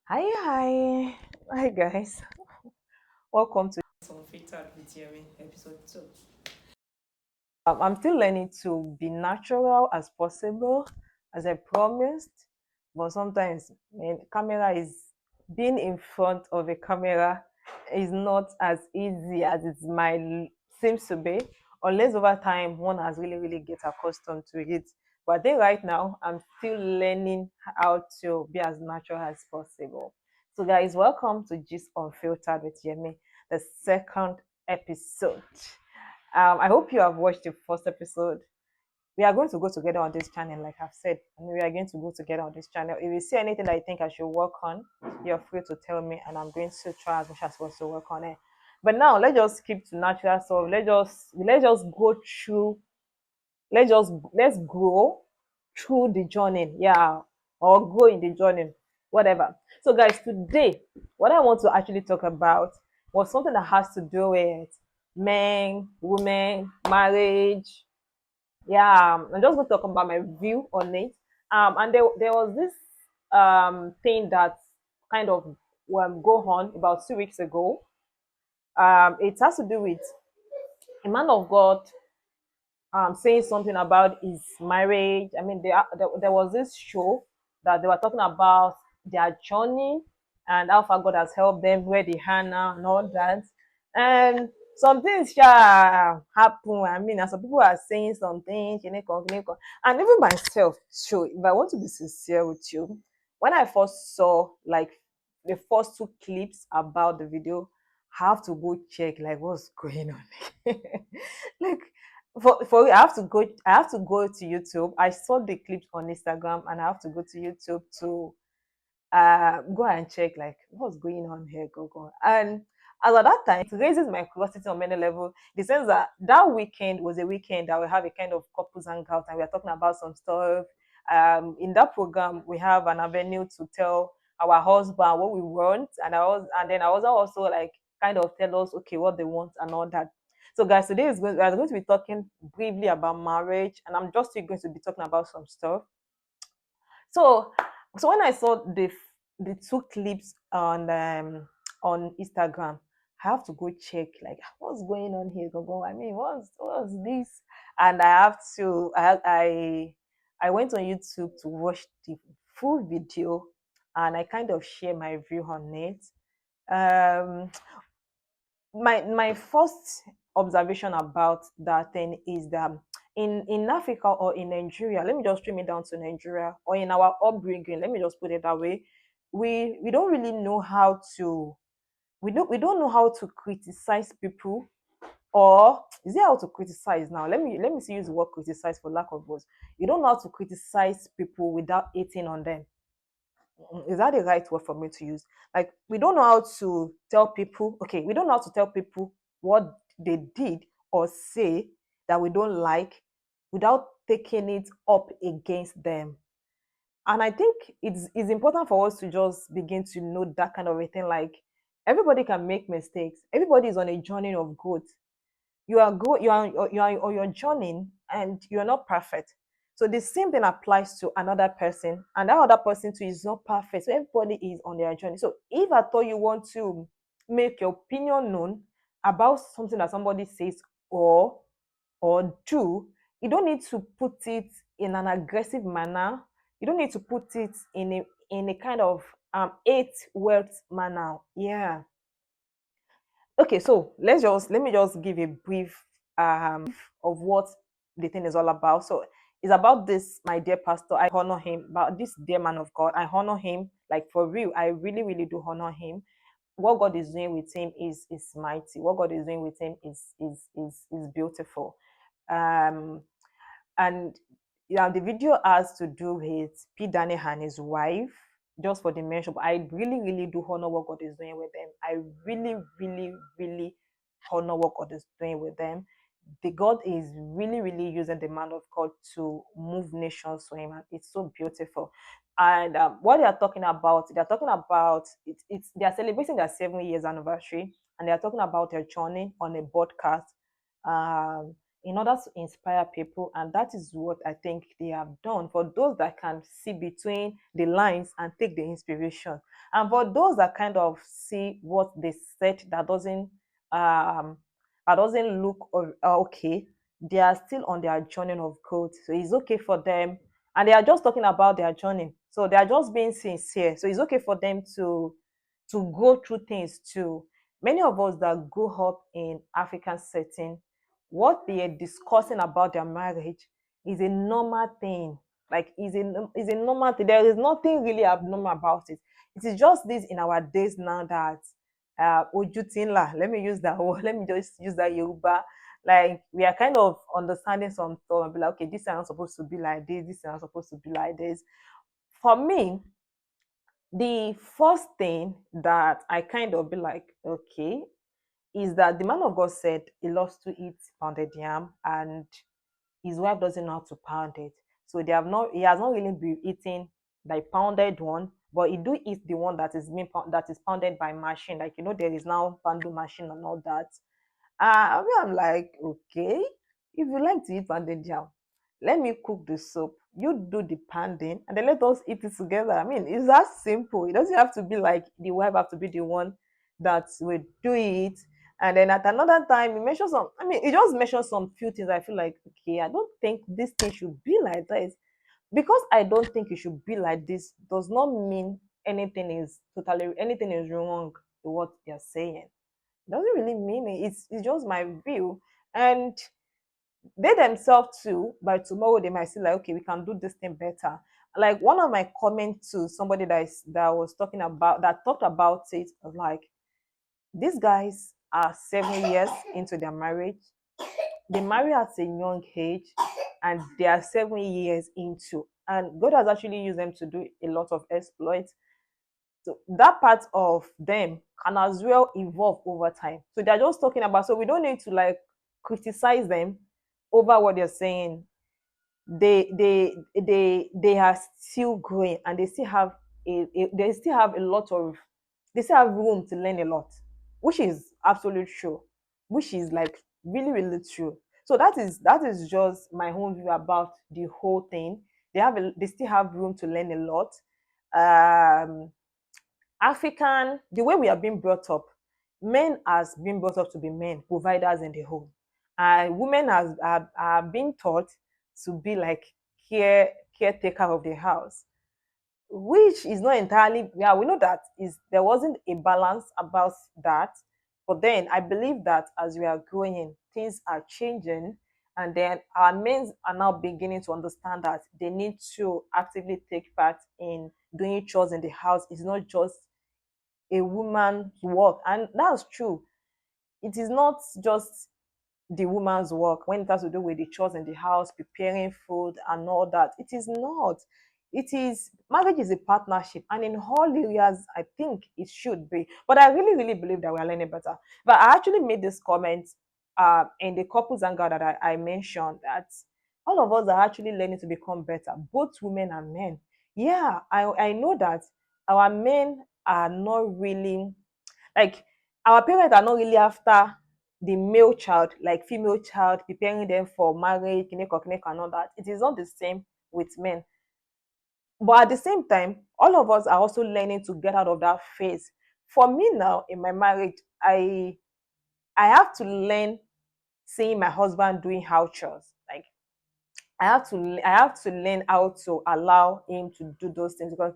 Hi guys. Welcome to Unfiltered with Yemi, episode 2. I'm still learning to be natural as possible, as I promised. But sometimes, man, camera is being in front of a camera is not as easy as it might seems to be, unless over time one has really get accustomed to it. But I think right now I'm still learning how to be as natural as possible. So, guys, welcome to Gist Unfiltered with Yemi, the second episode. I hope you have watched the first episode. We are going to go together on this channel, like I've said, and we are going to go together on this channel. If you see anything that you think I should work on, you're free to tell me, and I'm going to try as much as possible to work on it. But now let's just keep to natural stuff. Let's just go through. Let's grow through the journey, yeah, or grow in the journey, whatever. So, guys, today, what I want to actually talk about was something that has to do with men, women, marriage, yeah. I'm just going to talk about my view on it. And there was this thing that kind of go on about 2 weeks ago. It has to do with a man of God saying something about his marriage. I mean, there was this show that they were talking about their journey and how far God has helped them, where they are now, and all that. And some things happen. I mean, and some people are saying some things, and even myself. So, if I want to be sincere with you, when I first saw like the first two clips about the video, I have to go check like what's going on. Like for I have to go to YouTube. I saw the clips on Instagram and I have to go to YouTube to go and check like what's going on here, go. And as at that time, it raises my curiosity on many levels. The sense that that weekend was a weekend that we have a kind of couples hangout and we are talking about some stuff. In that program, we have an avenue to tell our husband what we want, and then I was also like kind of tell us okay what they want and all that. So, guys, we are going to be talking briefly about marriage, and I'm just still going to be talking about some stuff. So, so when I saw the two clips on Instagram, I have to go check like what's going on here, Gogo. I mean, what's this? And I have to I went on YouTube to watch the full video, and I kind of share my view on it. Um, my first observation about that thing is that in Africa or in Nigeria, let me just trim it down to Nigeria, or in our upbringing, let me just put it that way, we don't really know how to we don't know how to criticize people, or is it how to criticize now? Let me see use the word criticize for lack of words. You don't know how to criticize people without hating on them. Is that the right word for me to use? Like, we don't know how to tell people, okay, we don't know how to tell people what they did or say that we don't like without taking it up against them. And I think it's important for us to just begin to know that kind of a thing. Like, everybody can make mistakes, everybody is on a journey of growth. You are on your journey and you're not perfect. So the same thing applies to another person, and that other person too is not perfect. So everybody is on their journey. So if at all you want to make your opinion known about something that somebody says or do, you don't need to put it in an aggressive manner. You don't need to put it in a kind of eight words manner. Yeah. Okay, so let me just give a brief of what the thing is all about. So it's about this, my dear pastor. I honor him, about this dear man of God. I honor him, like for real. I really do honor him. What God is doing with him is mighty. What God is doing with him is beautiful. Um and yeah, the video has to do with P. Danny and his wife, just for the mention. But I really do honor what God is doing with them. I really honor what God is doing with them. The God is really using the man of God to move nations for him, and it's so beautiful. And what they're talking about they are celebrating their 7 years anniversary, and they are talking about their journey on a podcast. in order to inspire people. And that is what I think they have done for those that can see between the lines and take the inspiration. And for those that kind of see what they said um that doesn't look okay, they are still on their journey of growth. So it's okay for them. And they are just talking about their journey. So they are just being sincere. So it's okay for them to go through things too. Many of us that grew up in African setting, what they are discussing about their marriage is a normal thing. Like is a normal thing. There is nothing really abnormal about it. It is just this in our days now that ojutinla. Let me use that word. Let me just use that Yoruba. Like we are kind of understanding some stuff and be like, okay, this is not supposed to be like this is not supposed to be like this. For me, the first thing that I kind of be like, okay, is that the man of God said he loves to eat pounded yam and his wife doesn't know how to pound it. So he has not really been eating the pounded one, but he do eat the one that is pounded by machine. Like there is now pounding machine and all that. I'm like, okay, if you like to eat pounded yam, let me cook the soup. You do the pounding, and then let us eat it together. I mean, it's that simple. It doesn't have to be like the wife have to be the one that will do it. And then at another time, you mention some. I mean, it just mentions some few things. I feel like, okay, I don't think this thing should be like this. Because I don't think it should be like this does not mean anything is wrong with what they're saying. Doesn't really mean it. It's just my view. And they themselves too, by tomorrow they might say like, okay, we can do this thing better. Like one of my comments to somebody that was talking about that talked about it was like, these guys are 7 years into their marriage. They marry at a young age and they are 7 years into, and God has actually used them to do a lot of exploits. So that part of them can as well evolve over time. So they're just talking about, so we don't need to like criticize them over what they're saying. They are still growing and they still have a lot of they still have room to learn a lot, which is absolute true, which is like really, really true. So that is just my own view about the whole thing. They still have room to learn a lot. um the way we are being brought up, men has been brought up to be men, providers in the home. And women are being taught to be like caretaker of the house, which is not entirely, yeah, we know that is there wasn't a balance about that. But then I believe that as we are growing, things are changing. And then our men are now beginning to understand that they need to actively take part in doing chores in the house. It's not just a woman's work. And that's true. It is not just the woman's work when it has to do with the chores in the house, preparing food and all that. It is not. It is marriage is a partnership, and in all areas, I think it should be. But I really, really believe that we are learning better. But I actually made this comment in the couples hangout that I mentioned that all of us are actually learning to become better, both women and men. Yeah, I know that our men are not really like our parents are not really after the male child, like female child, preparing them for marriage, and all that. It is not the same with men. But at the same time, all of us are also learning to get out of that phase. For me now, in my marriage, I have to learn seeing my husband doing house chores. Like I have to learn how to allow him to do those things because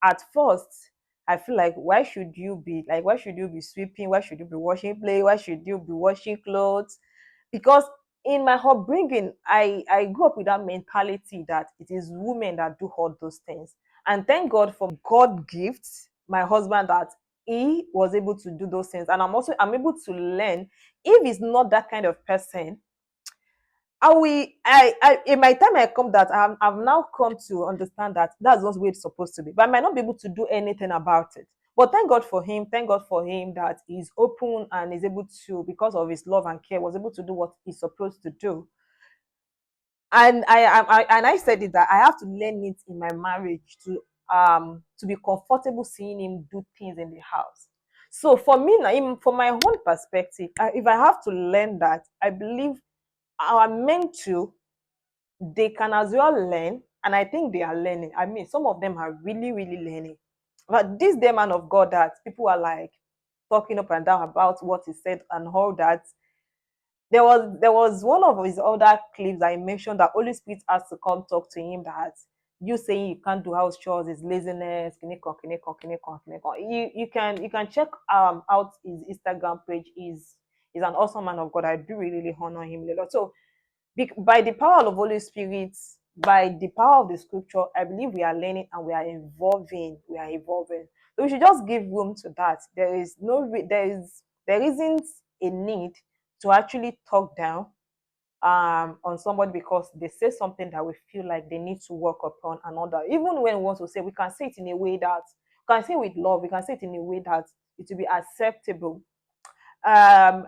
at first I feel like why should you be sweeping? Why should you be washing plate? Why should you be washing clothes? Because in my upbringing, I grew up with that mentality that it is women that do all those things. And thank God for God gifts, my husband that he was able to do those things. And I'm able to learn if he's not that kind of person. In my time I come that I've now come to understand that that's not the way it's supposed to be. But I might not be able to do anything about it. But thank God for him. Thank God for him that he's open and is able to, because of his love and care, was able to do what he's supposed to do. And I said it that I have to learn it in my marriage to be comfortable seeing him do things in the house. So for me now, from my own perspective, if I have to learn that, I believe are meant to, they can as well learn, and I think they are learning. I mean, some of them are really, really learning. But this day man of God that people are like talking up and down about what he said and all that, there was one of his other clips I mentioned that Holy Spirit has to come talk to him that you saying you can't do house chores is laziness. Kiniko, kiniko, kiniko, kiniko. You can check out his Instagram page. Is an awesome man of God. I do really, really honor him a lot. So by the power of Holy Spirit, by the power of the scripture, I believe we are learning and we are evolving. We are evolving. So we should just give room to that. There isn't a need to actually talk down on somebody because they say something that we feel like they need to work upon another. Even when we want to say, we can say it in a way that we can say with love, we can say it in a way that it will be acceptable. Um,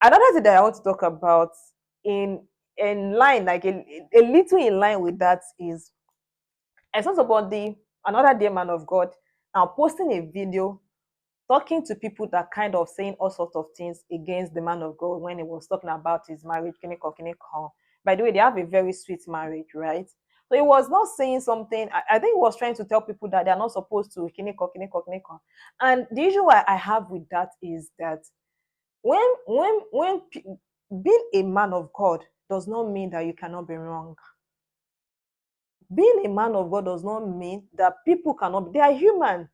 Another thing that I want to talk about in line, like a little in line with that is I saw somebody, another dear man of God, now posting a video talking to people that kind of saying all sorts of things against the man of God when he was talking about his marriage. Kiniko, kiniko. By the way, they have a very sweet marriage, right? So he was not saying something. I think he was trying to tell people that they are not supposed to kiniko, kiniko, kiniko. And the issue I have with that is that being a man of God does not mean that you cannot be wrong. Being a man of God does not mean that people cannot, they are human.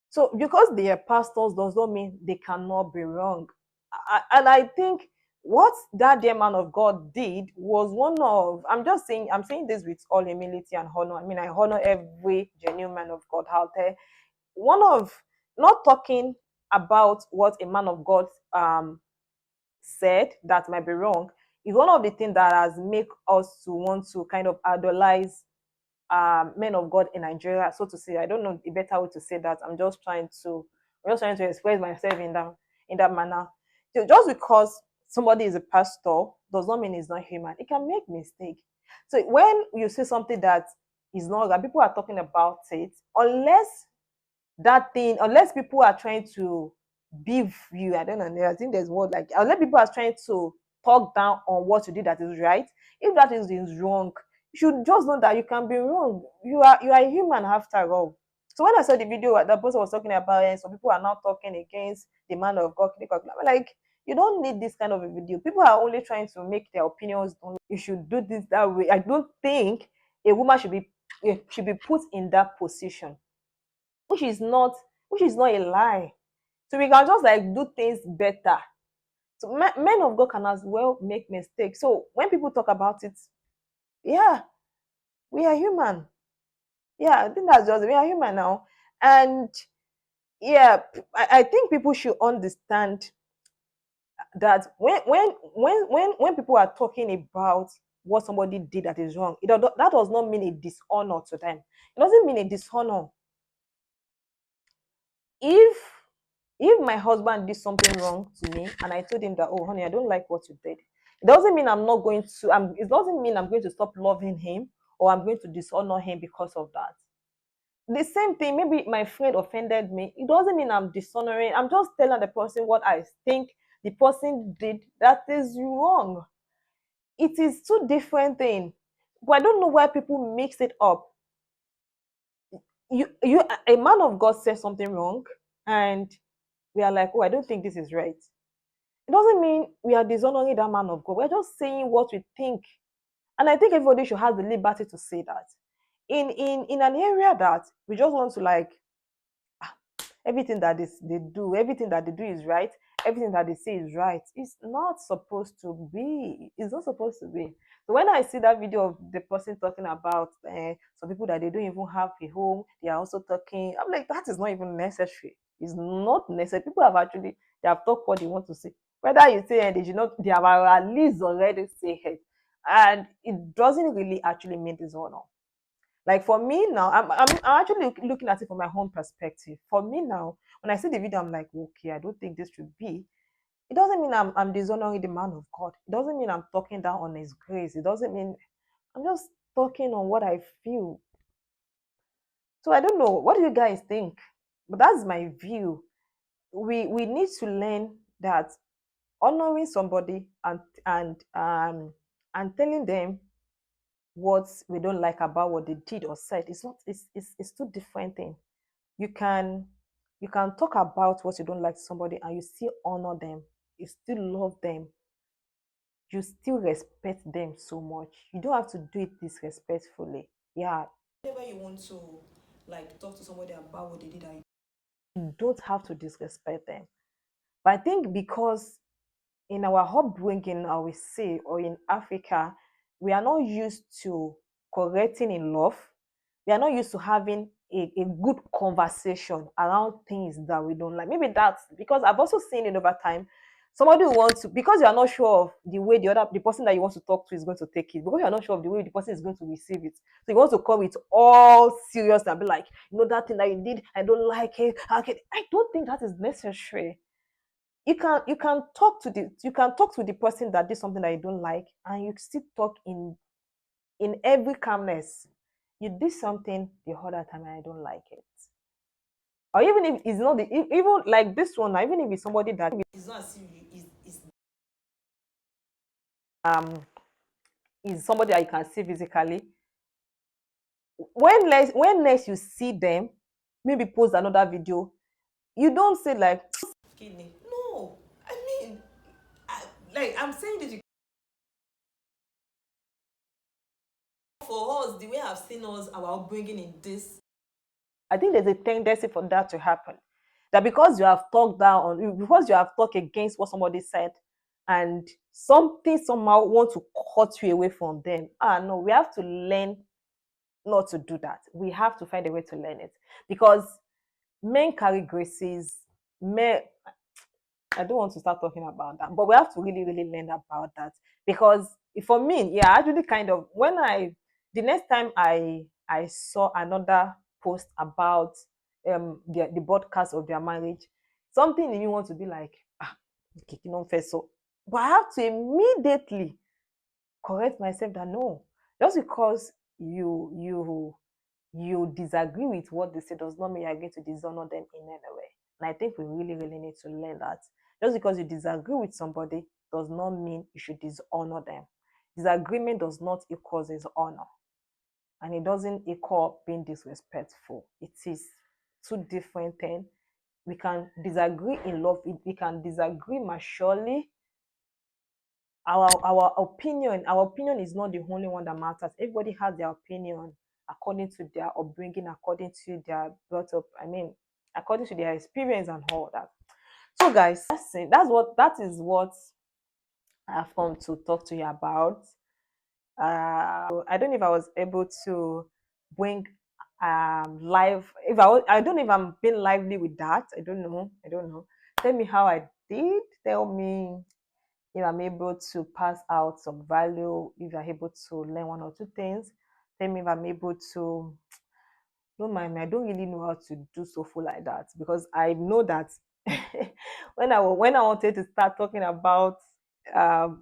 So because they are pastors does not mean they cannot be wrong. And I think what that dear man of God did was one of, I'm saying this with all humility and honor. I mean, I honor every genuine man of God out there. One of, not talking about what a man of God said that might be wrong, is one of the things that has make us to want to kind of idolize men of God in Nigeria, so to say. I don't know a better way to say that. I'm just trying to express myself in that manner. So just because somebody is a pastor does not mean he's not human. He can make mistake. So when you say something that is not right, people are talking about it, unless people are trying to beef you, I don't know, I think there's word like, unless people are trying to talk down on what you did that is right, if that is wrong, you should just know that you can be wrong. You are a human after all. So when I saw the video the person was talking about it, so people are now talking against the man of God, I'm like, you don't need this kind of a video. People are only trying to make their opinions known. You should do this that way. I don't think a woman should be put in that position, which is not which is not a lie. So we can just like do things better. So men of God can as well make mistakes. So when people talk about it, yeah, we are human. Yeah, I think that's just, we are human now. And yeah, I think people should understand that when people are talking about what somebody did that is wrong, that does not mean a dishonor to them. It doesn't mean a dishonor. if if my husband did something wrong to me and I told him that, oh honey, I don't like what you did, it doesn't mean I'm not going to it doesn't mean I'm going to stop loving him or I'm going to dishonor him because of that. The same thing, maybe my friend offended me, it doesn't mean I'm dishonoring. I'm just telling the person what I think the person did that is wrong. It is two different things, but I don't know why people mix it up. You A man of God says something wrong and we are like, oh, I don't think this is right. It doesn't mean we are dishonoring that man of God. We're just saying what we think. And I think everybody should have the liberty to say that. In an area that we just want to like, everything that everything that they do is right, everything that they say is right. It's not supposed to be. It's not supposed to be. So when I see that video of the person talking about some people that they don't even have a home, they are also talking. I'm like, that is not even necessary. It's not necessary. People have actually, they have talked what they want to say. Whether you say they should not, they have at least already say it, and it doesn't really actually mean dishonor. Like for me now, I'm actually looking at it from my own perspective. For me now, when I see the video, I'm like, okay, I don't think this should be. It doesn't mean I'm dishonoring the man of God. It doesn't mean I'm talking down on his grace. It doesn't mean, I'm just talking on what I feel. So I don't know. What do you guys think? But that's my view. We need to learn that honoring somebody and telling them what we don't like about what they did or said, it's not it's two different things. You can you can talk about what you don't like to somebody and you still honor them, you still love them, you still respect them so much. You don't have to do it disrespectfully. Yeah. Whenever you want to like talk to somebody about what they did, you don't have to disrespect them. But I think because in our upbringing, I will say, or in Africa, we are not used to correcting in love. We are not used to having a good conversation around things that we don't like. Maybe that's because I've also seen it over time. Somebody who wants to, because you are not sure of the way the person that you want to talk to is going to take it, because you are not sure of the way the person is going to receive it. So you want to come with all serious and be like, that thing that you did, I don't like it. Okay. I don't think that is necessary. You can talk to the person that did something that you don't like, and you still talk in every calmness. You did something the other time and I don't like it. Or even if it's not even like this one, even if it's somebody that is not as if um is somebody that you can see physically. When next you see them, maybe post another video, you don't say like skinny. No, I mean, I'm saying this for us, the way I've seen us, our upbringing in this. I think there's a tendency for that to happen. That because you have talked down, because you have talked against what somebody said, and something somehow want to cut you away from them. No, we have to learn not to do that. We have to find a way to learn it because men carry graces. Men, I don't want to start talking about that, but we have to really, really learn about that because for me, yeah, actually, kind of when the next time I saw another post about the broadcast of their marriage, something in me want to be like, okay, you know, first so, but I have to immediately correct myself that no, just because you disagree with what they say does not mean you're going to dishonor them in any way. And I think we really, really need to learn that. Just because you disagree with somebody does not mean you should dishonor them. Disagreement does not equal honor. And it doesn't equal being disrespectful. It is two different things. We can disagree in love, we can disagree maturely. Our opinion is not the only one that matters. Everybody has their opinion according to their upbringing, according to their brought up, according to their experience and all that. So guys, that's it. That is what I've come to talk to you about. I don't know if I was able to bring live, if I don't know if I'm being lively with that. I don't know. Tell me how I did. Tell me if I'm able to pass out some value, if you're able to learn one or two things. Tell me if I'm able to, don't mind me, I don't really know how to do so full like that because I know that when I wanted to start talking about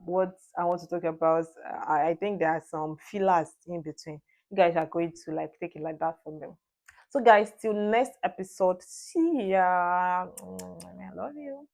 what I want to talk about, I think there are some fillers in between. You guys are going to like take it like that from me. So guys, till next episode, see ya. I love you.